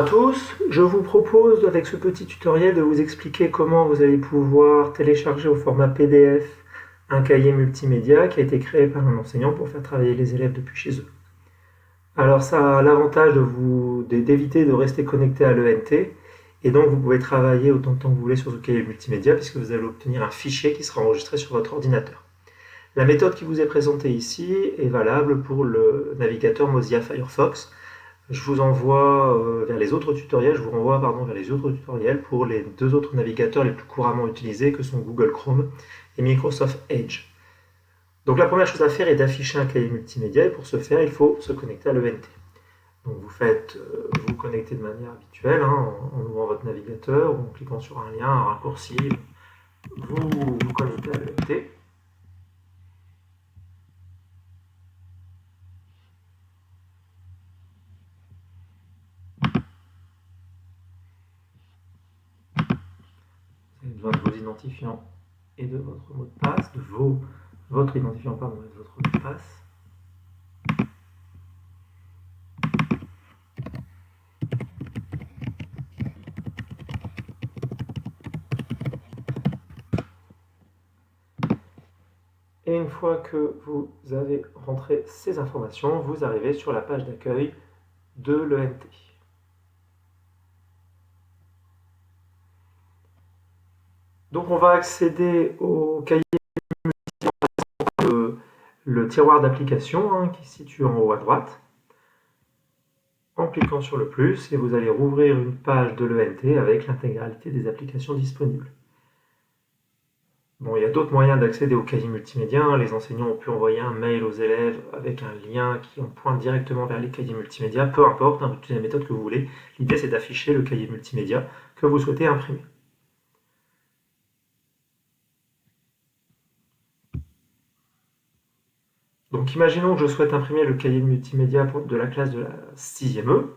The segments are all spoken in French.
À tous, je vous propose avec ce petit tutoriel de vous expliquer comment vous allez pouvoir télécharger au format PDF un cahier multimédia qui a été créé par un enseignant pour faire travailler les élèves depuis chez eux. Alors ça a l'avantage d'éviter de rester connecté à l'ENT et donc vous pouvez travailler autant de temps que vous voulez sur ce cahier multimédia puisque vous allez obtenir un fichier qui sera enregistré sur votre ordinateur. La méthode qui vous est présentée ici est valable pour le navigateur Mozilla Firefox. Je vous envoie vers les autres tutoriels, je vous renvoie vers les autres tutoriels pour les deux autres navigateurs les plus couramment utilisés que sont Google Chrome et Microsoft Edge. Donc la première chose à faire est d'afficher un cahier multimédia et pour ce faire il faut se connecter à l'ENT. Donc vous vous connectez de manière habituelle en ouvrant votre navigateur ou en cliquant sur un lien, un raccourci, vous vous connectez à l'ENT. Vous avez besoin de vos identifiants et de votre mot de passe, votre identifiant, pardon, et de votre mot de passe. Et une fois que vous avez rentré ces informations, vous arrivez sur la page d'accueil de l'ENT. Donc on va accéder au cahier le tiroir d'applications qui se situe en haut à droite, en cliquant sur le plus, et vous allez rouvrir une page de l'ENT avec l'intégralité des applications disponibles. Bon, il y a d'autres moyens d'accéder au cahier multimédia. Les enseignants ont pu envoyer un mail aux élèves avec un lien qui en pointe directement vers les cahiers multimédia. Peu importe, utilisez la méthode que vous voulez. L'idée, c'est d'afficher le cahier multimédia que vous souhaitez imprimer. Donc, imaginons que je souhaite imprimer le cahier multimédia de la classe de la 6e E.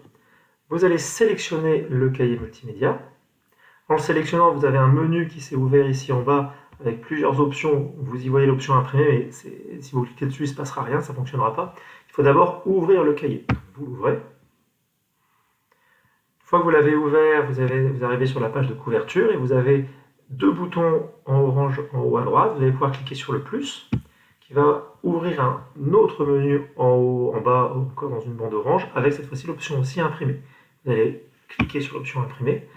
Vous allez sélectionner le cahier multimédia. En le sélectionnant, vous avez un menu qui s'est ouvert ici en bas avec plusieurs options. Vous y voyez l'option imprimer, mais si vous cliquez dessus, il ne se passera rien, ça ne fonctionnera pas. Il faut d'abord ouvrir le cahier. Vous l'ouvrez. Une fois que vous l'avez ouvert, vous arrivez sur la page de couverture et vous avez deux boutons en orange en haut à droite. Vous allez pouvoir cliquer sur le plus qui va ouvrir un autre menu en haut, en bas, encore dans une bande orange, avec cette fois-ci l'option aussi imprimer. Vous allez cliquer sur l'option imprimer.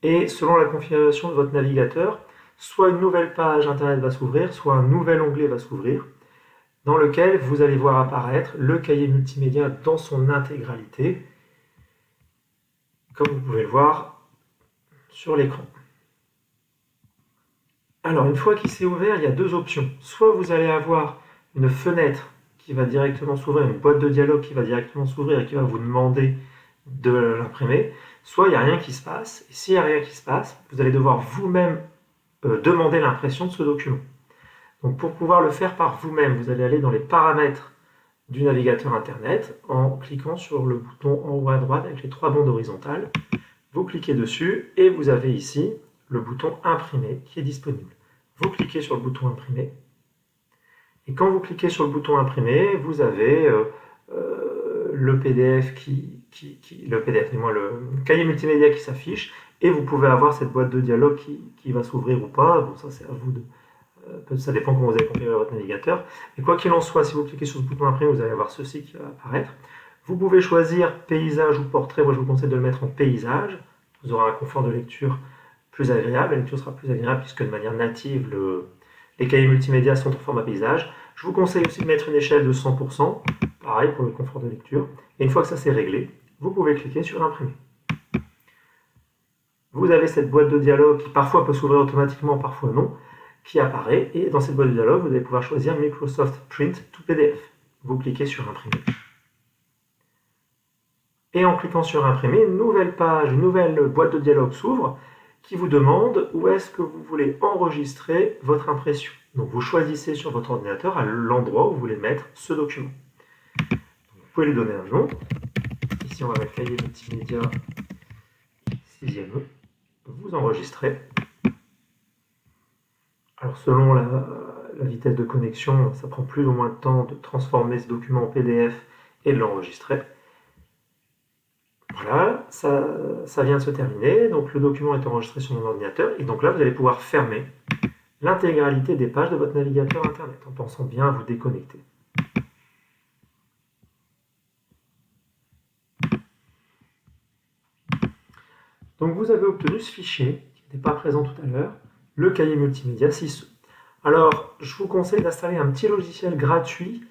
Et selon la configuration de votre navigateur, soit une nouvelle page internet va s'ouvrir, soit un nouvel onglet va s'ouvrir, dans lequel vous allez voir apparaître le cahier multimédia dans son intégralité, comme vous pouvez le voir sur l'écran. Alors, une fois qu'il s'est ouvert, il y a deux options. Soit vous allez avoir une fenêtre qui va directement s'ouvrir, une boîte de dialogue qui va directement s'ouvrir et qui va vous demander de l'imprimer, soit il n'y a rien qui se passe. Et s'il n'y a rien qui se passe, vous allez devoir vous-même demander l'impression de ce document. Donc pour pouvoir le faire par vous-même, vous allez aller dans les paramètres du navigateur internet en cliquant sur le bouton en haut à droite avec les trois bandes horizontales. Vous cliquez dessus et vous avez ici le bouton imprimer qui est disponible. Vous cliquez sur le bouton imprimer et quand vous cliquez sur le bouton imprimer, vous avez le PDF le cahier multimédia qui s'affiche et vous pouvez avoir cette boîte de dialogue qui va s'ouvrir ou pas. Bon, ça c'est à vous ça dépend comment vous avez configuré votre navigateur. Et quoi qu'il en soit, si vous cliquez sur ce bouton imprimer, vous allez avoir ceci qui va apparaître. Vous pouvez choisir paysage ou portrait. Moi, je vous conseille de le mettre en paysage. Vous aurez un confort de lecture plus agréable. La lecture sera plus agréable puisque de manière native, les cahiers multimédia sont en format paysage. Je vous conseille aussi de mettre une échelle de 100%, pareil pour le confort de lecture. Et une fois que ça c'est réglé, vous pouvez cliquer sur imprimer. Vous avez cette boîte de dialogue qui parfois peut s'ouvrir automatiquement, parfois non, qui apparaît. Et dans cette boîte de dialogue, vous allez pouvoir choisir Microsoft Print to PDF. Vous cliquez sur imprimer. Et en cliquant sur imprimer, une nouvelle page, une nouvelle boîte de dialogue s'ouvre qui vous demande où est-ce que vous voulez enregistrer votre impression. Donc vous choisissez sur votre ordinateur à l'endroit où vous voulez mettre ce document. Vous pouvez lui donner un nom. Ici on va mettre cahier multimédia 6e E. Vous enregistrez. Alors selon la vitesse de connexion, ça prend plus ou moins de temps de transformer ce document en PDF et de l'enregistrer. Voilà, ça vient de se terminer, donc le document est enregistré sur mon ordinateur, et donc là vous allez pouvoir fermer l'intégralité des pages de votre navigateur internet, en pensant bien à vous déconnecter. Donc vous avez obtenu ce fichier, qui n'était pas présent tout à l'heure, le cahier multimédia 6. Alors, je vous conseille d'installer un petit logiciel gratuit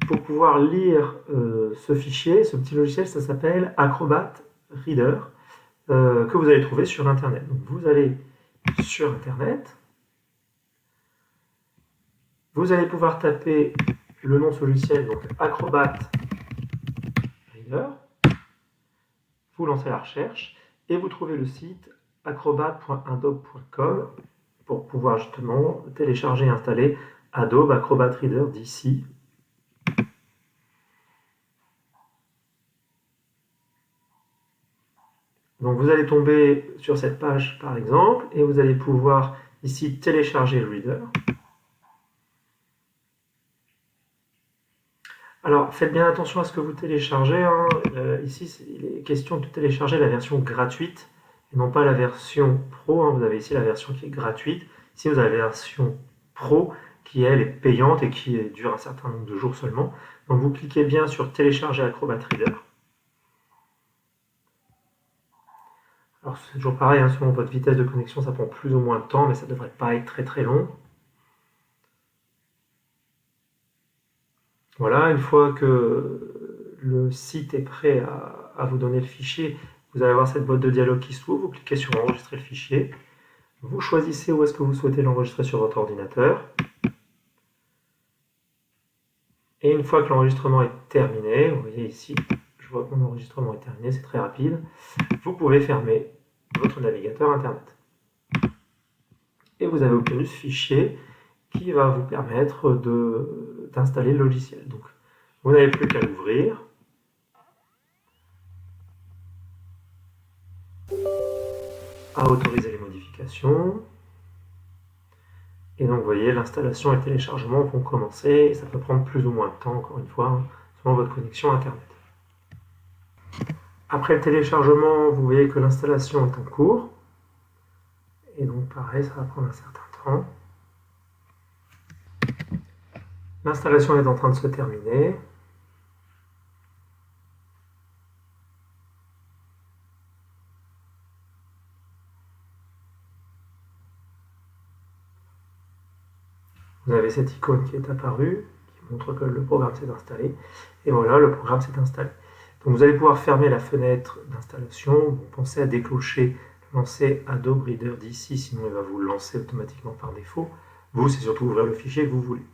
pour pouvoir lire ce fichier. Ce petit logiciel, ça s'appelle Acrobat Reader, que vous allez trouver sur Internet. Donc vous allez sur Internet, vous allez pouvoir taper le nom de ce logiciel, donc Acrobat Reader, vous lancez la recherche, et vous trouvez le site acrobat.adobe.com pour pouvoir justement télécharger et installer Adobe Acrobat Reader d'ici. Donc vous allez tomber sur cette page par exemple, et vous allez pouvoir ici télécharger le Reader. Alors faites bien attention à ce que vous téléchargez, hein. Ici il est question de télécharger la version gratuite et non pas la version pro, hein. Vous avez ici la version qui est gratuite, ici vous avez la version pro qui elle est payante et qui dure un certain nombre de jours seulement. Donc vous cliquez bien sur télécharger Acrobat Reader. Alors c'est toujours pareil, hein, selon votre vitesse de connexion ça prend plus ou moins de temps, mais ça ne devrait pas être très très long. Voilà, une fois que le site est prêt à vous donner le fichier, vous allez avoir cette boîte de dialogue qui s'ouvre, vous cliquez sur enregistrer le fichier, vous choisissez où est-ce que vous souhaitez l'enregistrer sur votre ordinateur, et une fois que l'enregistrement est terminé, vous voyez ici, je vois que mon enregistrement est terminé, c'est très rapide, vous pouvez fermer votre navigateur internet. Et vous avez obtenu ce fichier qui va vous permettre d'installer le logiciel. Donc, vous n'avez plus qu'à l'ouvrir, à autoriser les modifications. Et donc vous voyez, l'installation et le téléchargement vont commencer, et ça peut prendre plus ou moins de temps, encore une fois, hein, selon votre connexion Internet. Après le téléchargement, vous voyez que l'installation est en cours. Et donc pareil, ça va prendre un certain temps. L'installation est en train de se terminer. Vous avez cette icône qui est apparue, qui montre que le programme s'est installé. Et voilà, le programme s'est installé. Donc vous allez pouvoir fermer la fenêtre d'installation. Pensez à déclencher, lancer Adobe Reader d'ici, sinon il va vous le lancer automatiquement par défaut. Vous, c'est surtout ouvrir le fichier que vous voulez.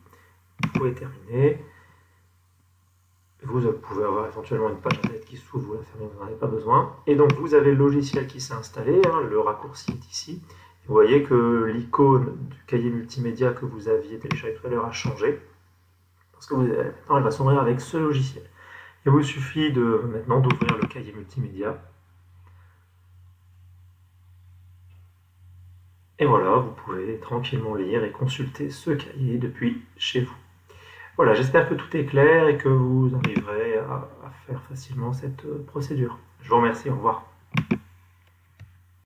Vous pouvez terminer. Vous pouvez avoir éventuellement une page internet qui s'ouvre, vous la fermez, vous n'en avez pas besoin. Et donc vous avez le logiciel qui s'est installé, hein, le raccourci est ici. Vous voyez que l'icône du cahier multimédia que vous aviez téléchargé tout à l'heure a changé, parce que maintenant elle va s'ouvrir avec ce logiciel. Il vous suffit maintenant d'ouvrir le cahier multimédia. Et voilà, vous pouvez tranquillement lire et consulter ce cahier depuis chez vous. Voilà, j'espère que tout est clair et que vous arriverez à faire facilement cette procédure. Je vous remercie, au revoir.